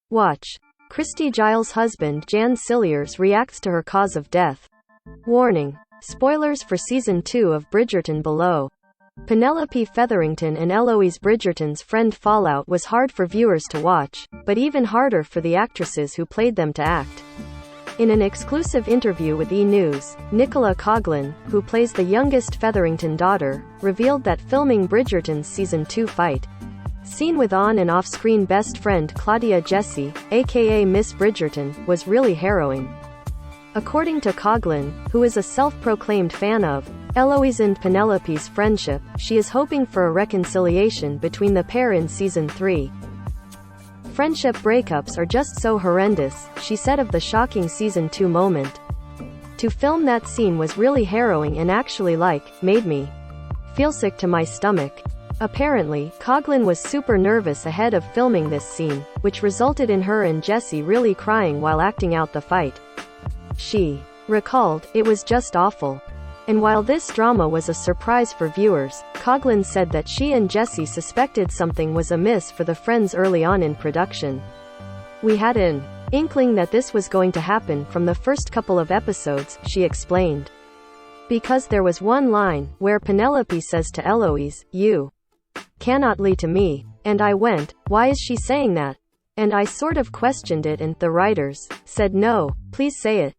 Watch. Christy Giles' husband Jan Cilliers reacts to her cause of death. Warning. Spoilers for Season 2 of Bridgerton below. Penelope Featherington and Eloise Bridgerton's friend fallout was hard for viewers to watch, but even harder for the actresses who played them to act. In an exclusive interview with E! News, Nicola Coughlan, who plays the youngest Featherington daughter, revealed that filming Bridgerton's Season 2 fight scene with on- and off-screen best friend Claudia Jessie, aka Miss Bridgerton, was really harrowing. According to Coughlan, who is a self-proclaimed fan of Eloise and Penelope's friendship, she is hoping for a reconciliation between the pair in Season 3. Friendship breakups are just so horrendous, she said of the shocking Season 2 moment. To film that scene was really harrowing and actually made me feel sick to my stomach. Apparently, Coughlan was super nervous ahead of filming this scene, which resulted in her and Jessie really crying while acting out the fight. She recalled, "It was just awful." And while this drama was a surprise for viewers, Coughlan said that she and Jessie suspected something was amiss for the friends early on in production. "We had an inkling that this was going to happen from the first couple of episodes," she explained. Because there was one line, where Penelope says to Eloise, "You cannot lie to me." And I went, "Why is she saying that?" And I sort of questioned it and the writers said, "No, please say it.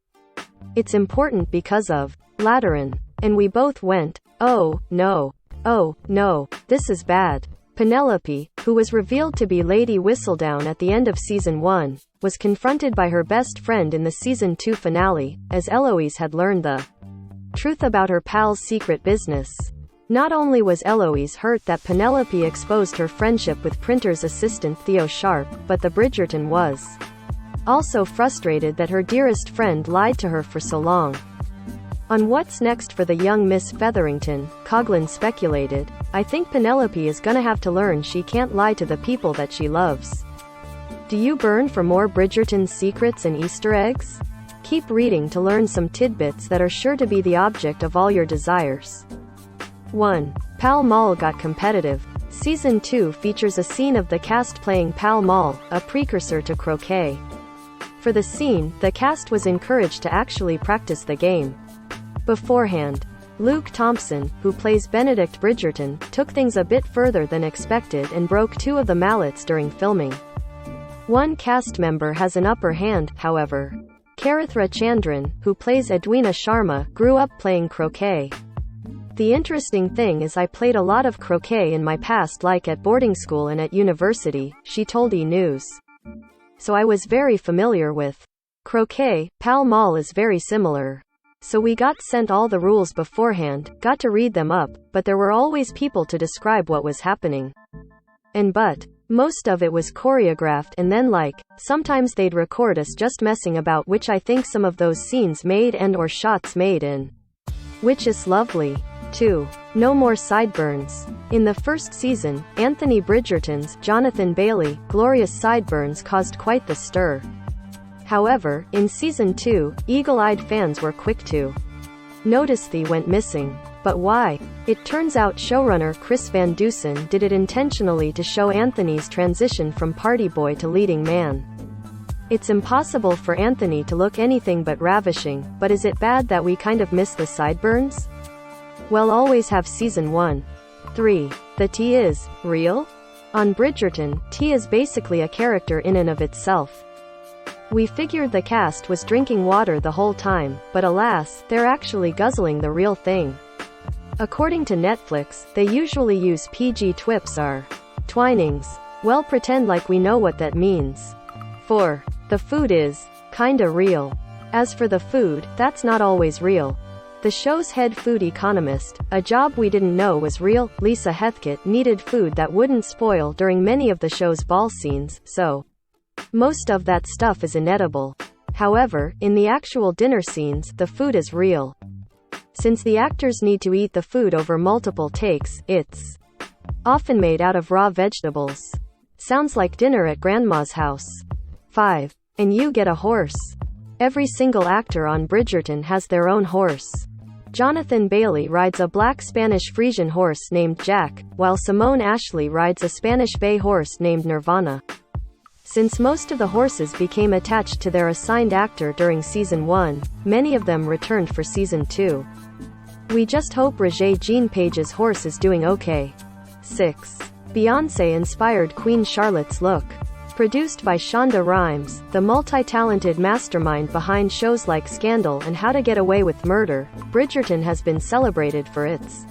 It's important because of Lateran." And we both went, oh no, this is bad." Penelope, who was revealed to be Lady Whistledown at the end of Season 1, was confronted by her best friend in the Season 2 finale, as Eloise had learned the truth about her pal's secret business. Not only was Eloise hurt that Penelope exposed her friendship with printer's assistant Theo Sharp, but the Bridgerton was also frustrated that her dearest friend lied to her for so long. On what's next for the young Miss Featherington, Coughlan speculated, "I think Penelope is gonna have to learn she can't lie to the people that she loves." Do you burn for more Bridgerton secrets and Easter eggs? Keep reading to learn some tidbits that are sure to be the object of all your desires. 1. Pall Mall got competitive. Season 2 features a scene of the cast playing Pall Mall, a precursor to croquet. For the scene, the cast was encouraged to actually practice the game beforehand. Luke Thompson, who plays Benedict Bridgerton, took things a bit further than expected and broke 2 of the mallets during filming. One cast member has an upper hand, however. Karithra Chandran, who plays Edwina Sharma, grew up playing croquet. "The interesting thing is I played a lot of croquet in my past, like at boarding school and at university," she told E! News. "So I was very familiar with croquet. Pall Mall is very similar. So we got sent all the rules beforehand, got to read them up, but there were always people to describe what was happening. But most of it was choreographed and then sometimes they'd record us just messing about, which I think some of those scenes made and/or shots made in. Which is lovely. 2. No more sideburns. In the first season, Anthony Bridgerton's Jonathan Bailey glorious sideburns caused quite the stir. However, in Season 2, eagle-eyed fans were quick to notice they went missing. But why? It turns out showrunner Chris Van Dusen did it intentionally to show Anthony's transition from party boy to leading man. It's impossible for Anthony to look anything but ravishing, but is it bad that we kind of miss the sideburns? Well, always have Season 1. 3. The tea is real? On Bridgerton, tea is basically a character in and of itself. We figured the cast was drinking water the whole time, but alas, they're actually guzzling the real thing. According to Netflix, they usually use PG twips or twinings. Well, pretend like we know what that means. 4. The food is kinda real. As for the food, that's not always real. The show's head food economist, a job we didn't know was real, Lisa Heathcote, needed food that wouldn't spoil during many of the show's ball scenes, so most of that stuff is inedible. However, in the actual dinner scenes, the food is real. Since the actors need to eat the food over multiple takes, it's often made out of raw vegetables. Sounds like dinner at grandma's house. 5. And you get a horse. Every single actor on Bridgerton has their own horse. Jonathan Bailey rides a black Spanish Frisian horse named Jack, while Simone Ashley rides a Spanish bay horse named Nirvana. Since most of the horses became attached to their assigned actor during season 1, many of them returned for season 2. We just hope Regé-Jean Page's horse is doing okay. 6. Beyonce inspired Queen Charlotte's look. Produced by Shonda Rhimes, the multi-talented mastermind behind shows like Scandal and How to Get Away with Murder, Bridgerton has been celebrated for its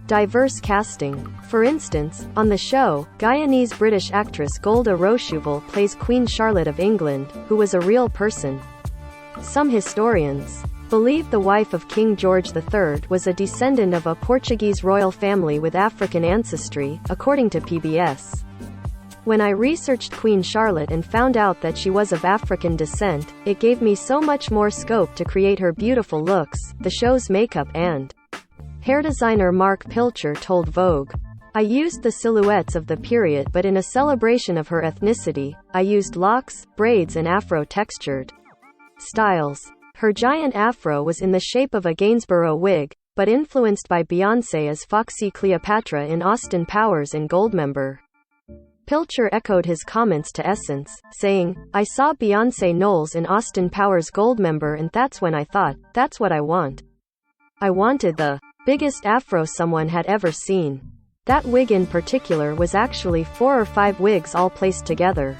diverse casting. For instance, on the show, Guyanese-British actress Golda Rochouval plays Queen Charlotte of England, who was a real person. Some historians believe the wife of King George III was a descendant of a Portuguese royal family with African ancestry, according to PBS. When I researched Queen Charlotte and found out that she was of African descent, it gave me so much more scope to create her beautiful looks. The show's makeup and hair designer Mark Pilcher told Vogue, "I used the silhouettes of the period, but in a celebration of her ethnicity, I used locks, braids and afro-textured styles." Her giant afro was in the shape of a Gainsborough wig, but influenced by Beyonce as Foxy Cleopatra in Austin Powers and Goldmember. Pilcher echoed his comments to Essence, saying, "I saw Beyonce Knowles in Austin Powers Goldmember and that's when I thought, that's what I want. I wanted the biggest afro someone had ever seen." That wig in particular was actually 4 or 5 wigs all placed together.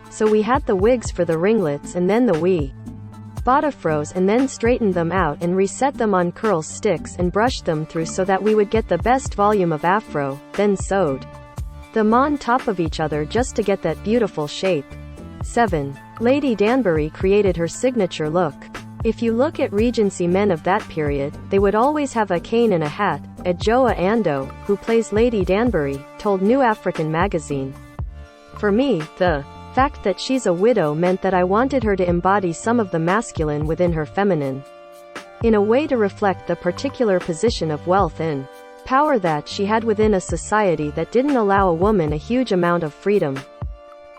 So we had the wigs for the ringlets and then we bought afros and then straightened them out and reset them on curl sticks and brushed them through so that we would get the best volume of afro, then sewed them on top of each other just to get that beautiful shape. 7. Lady Danbury created her signature look. If you look at Regency men of that period, they would always have a cane and a hat. Adjoa Andoh, who plays Lady Danbury, told New African magazine, "For me, the fact that she's a widow meant that I wanted her to embody some of the masculine within her feminine, in a way to reflect the particular position of wealth and power that she had within a society that didn't allow a woman a huge amount of freedom.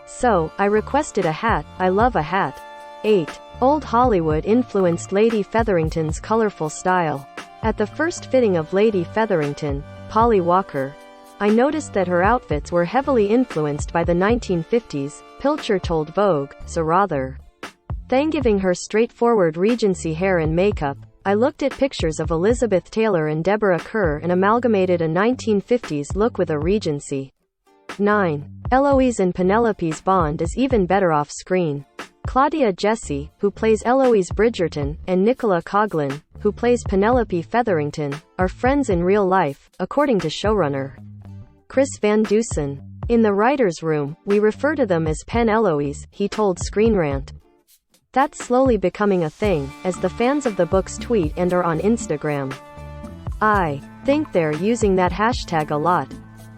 So, I requested a hat. I love a hat." 8. Old Hollywood influenced Lady Featherington's colorful style. At the first fitting of Lady Featherington, Polly Walker, I noticed that her outfits were heavily influenced by the 1950s, Pilcher told Vogue, so rather than giving her straightforward Regency hair and makeup, I looked at pictures of Elizabeth Taylor and Deborah Kerr and amalgamated a 1950s look with a Regency. 9. Eloise and Penelope's bond is even better off screen. Claudia Jessie, who plays Eloise Bridgerton, and Nicola Coughlan, who plays Penelope Featherington, are friends in real life, according to showrunner Chris Van Dusen. "In the writer's room, we refer to them as Pen Eloise," he told Screen Rant. "That's slowly becoming a thing, as the fans of the books tweet and are on Instagram. I think they're using that hashtag a lot."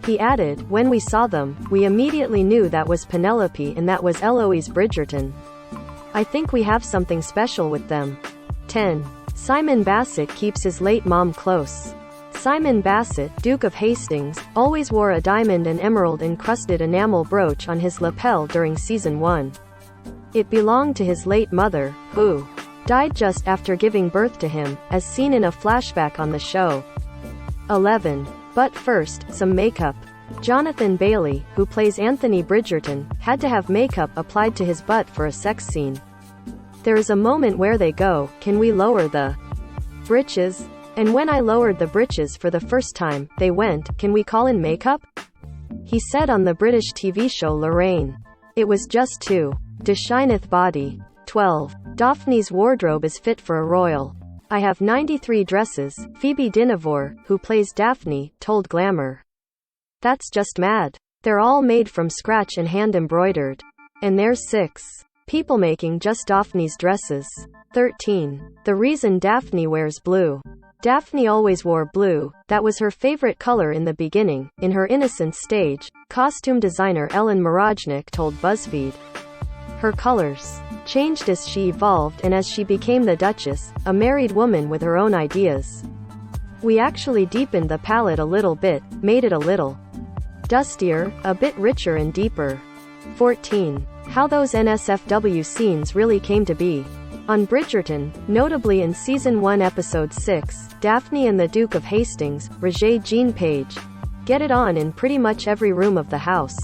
He added, "When we saw them, we immediately knew that was Penelope and that was Eloise Bridgerton. I think we have something special with them." 10. Simon Bassett keeps his late mom close. Simon Bassett, Duke of Hastings, always wore a diamond and emerald-encrusted enamel brooch on his lapel during season 1. It belonged to his late mother, who died just after giving birth to him, as seen in a flashback on the show. 11. But first, some makeup. Jonathan Bailey, who plays Anthony Bridgerton, had to have makeup applied to his butt for a sex scene. There is a moment where they go, "Can we lower the britches?" And when I lowered the britches for the first time, they went, "Can we call in makeup?" He said on the British TV show Lorraine. It was just too shineth body. 12. Daphne's wardrobe is fit for a royal. "I have 93 dresses," Phoebe Dinevor, who plays Daphne, told Glamour. "That's just mad. They're all made from scratch and hand-embroidered. And there's 6 people making just Daphne's dresses." 13. The reason Daphne wears blue. Daphne always wore blue. That was her favorite color in the beginning. In her innocence stage, costume designer Ellen Morojnik told BuzzFeed. Her colors changed as she evolved and as she became the Duchess, a married woman with her own ideas. "We actually deepened the palette a little bit, made it a little dustier, a bit richer and deeper." 14. How those NSFW scenes really came to be. On Bridgerton, notably in Season 1 Episode 6, Daphne and the Duke of Hastings, Regé-Jean Page, get it on in pretty much every room of the house.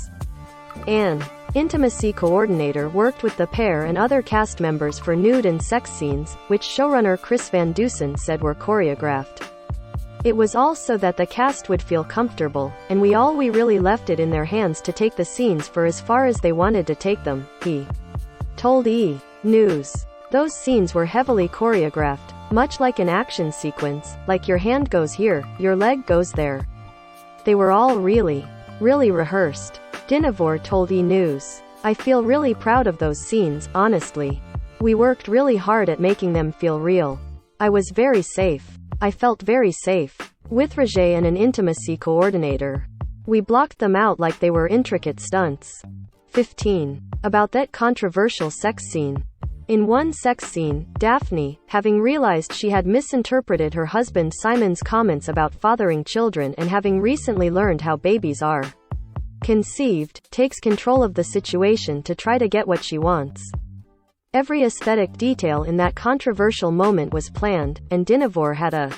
Anne Intimacy coordinator worked with the pair and other cast members for nude and sex scenes, which showrunner Chris Van Dusen said were choreographed. It was also that the cast would feel comfortable, and we really left it in their hands to take the scenes for as far as they wanted to take them, he told E! News. Those scenes were heavily choreographed, much like an action sequence, like your hand goes here, your leg goes there. They were all really rehearsed. Dinevor told E! News. I feel really proud of those scenes, honestly. We worked really hard at making them feel real. I was very safe. I felt very safe. With Roger and an intimacy coordinator. We blocked them out like they were intricate stunts. 15. About that controversial sex scene. In one sex scene, Daphne, having realized she had misinterpreted her husband Simon's comments about fathering children and having recently learned how babies are conceived, takes control of the situation to try to get what she wants. Every aesthetic detail in that controversial moment was planned, and Dinevor had a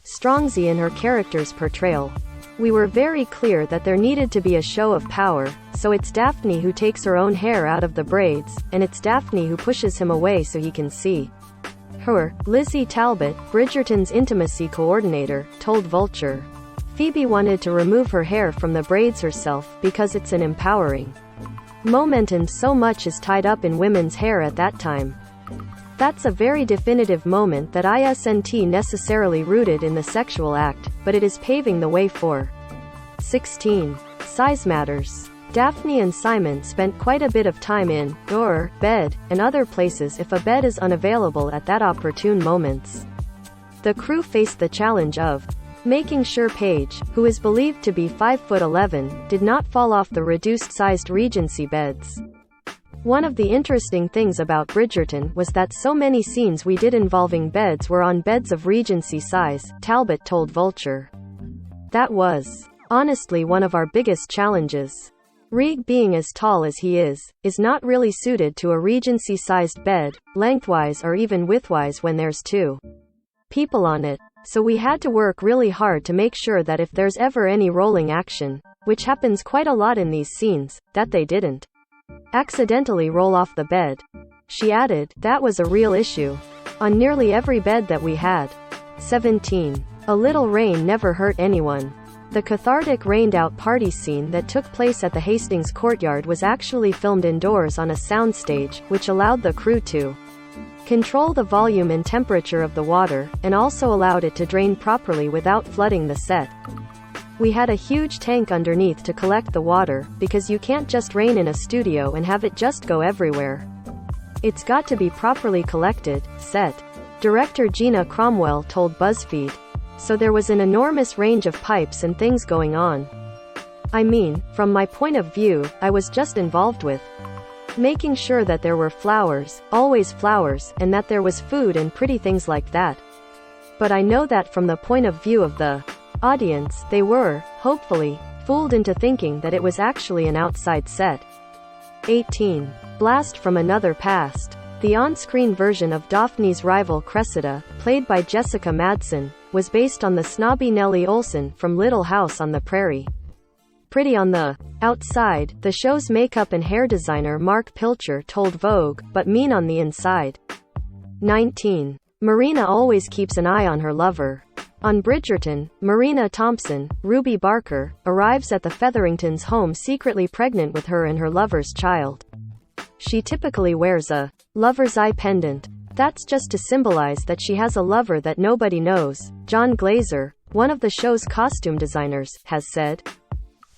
strong-zy in her character's portrayal. We were very clear that there needed to be a show of power, so it's Daphne who takes her own hair out of the braids, and it's Daphne who pushes him away so he can see her. Lizzie Talbot, Bridgerton's intimacy coordinator, told Vulture. Phoebe wanted to remove her hair from the braids herself because it's an empowering moment and so much is tied up in women's hair at that time. That's a very definitive moment that isn't necessarily rooted in the sexual act, but it is paving the way for 16. Size matters. Daphne and Simon spent quite a bit of time in bed, and other places if a bed is unavailable at that opportune moments. The crew faced the challenge of making sure Paige, who is believed to be 5'11", did not fall off the reduced-sized Regency beds. One of the interesting things about Bridgerton was that so many scenes we did involving beds were on beds of Regency size, Talbot told Vulture. That was, honestly, one of our biggest challenges. Reg, being as tall as he is not really suited to a Regency-sized bed, lengthwise or even widthwise when there's two people on it. So we had to work really hard to make sure that if there's ever any rolling action, which happens quite a lot in these scenes, that they didn't accidentally roll off the bed. She added, that was a real issue. On nearly every bed that we had. 17. A little rain never hurt anyone. The cathartic rained-out party scene that took place at the Hastings courtyard was actually filmed indoors on a soundstage, which allowed the crew to control the volume and temperature of the water, and also allowed it to drain properly without flooding the set. We had a huge tank underneath to collect the water, because you can't just rain in a studio and have it just go everywhere. It's got to be properly collected, set director Gina Cromwell told BuzzFeed. So there was an enormous range of pipes and things going on. I mean, from my point of view, I was just involved with making sure that there were flowers, always flowers, and that there was food and pretty things like that. But I know that from the point of view of the audience, they were, hopefully, fooled into thinking that it was actually an outside set. 18. Blast from another past. The on-screen version of Daphne's rival Cressida, played by Jessica Madsen, was based on the snobby Nellie Olson from Little House on the Prairie. Pretty on the outside, the show's makeup and hair designer Mark Pilcher told Vogue, but mean on the inside. 19. Marina always keeps an eye on her lover. On Bridgerton, Marina Thompson, Ruby Barker, arrives at the Featheringtons' home secretly pregnant with her and her lover's child. She typically wears a lover's eye pendant. That's just to symbolize that she has a lover that nobody knows, John Glazer, one of the show's costume designers, has said.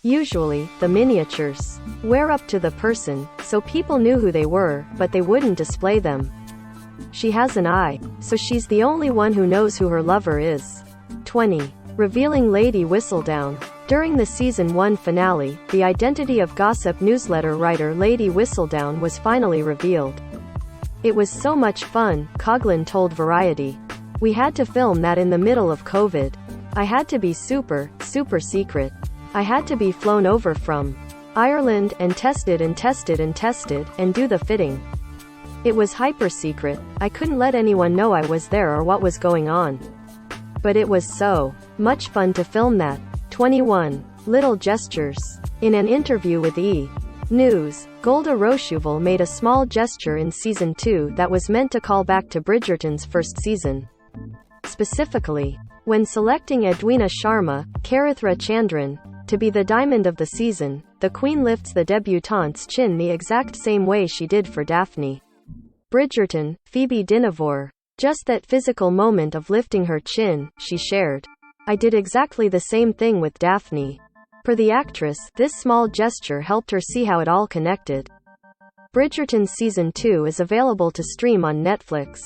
Usually, the miniatures wear up to the person, so people knew who they were, but they wouldn't display them. She has an eye, so she's the only one who knows who her lover is. 20. Revealing Lady Whistledown. During the Season 1 finale, the identity of gossip newsletter writer Lady Whistledown was finally revealed. It was so much fun, Coughlan told Variety. We had to film that in the middle of COVID. I had to be super secret. I had to be flown over from Ireland and tested and do the fitting. It was hyper secret. I couldn't let anyone know I was there or what was going on. But it was so much fun to film that. 21. Little gestures. In an interview with E! News: Golda Rosheuvel made a small gesture in Season 2 that was meant to call back to Bridgerton's first season. Specifically, when selecting Edwina Sharma, Karithra Chandran, to be the diamond of the season, the Queen lifts the debutante's chin the exact same way she did for Daphne. Bridgerton, Phoebe Dinavore. Just that physical moment of lifting her chin, she shared. I did exactly the same thing with Daphne. For the actress, this small gesture helped her see how it all connected. Bridgerton Season 2 is available to stream on Netflix.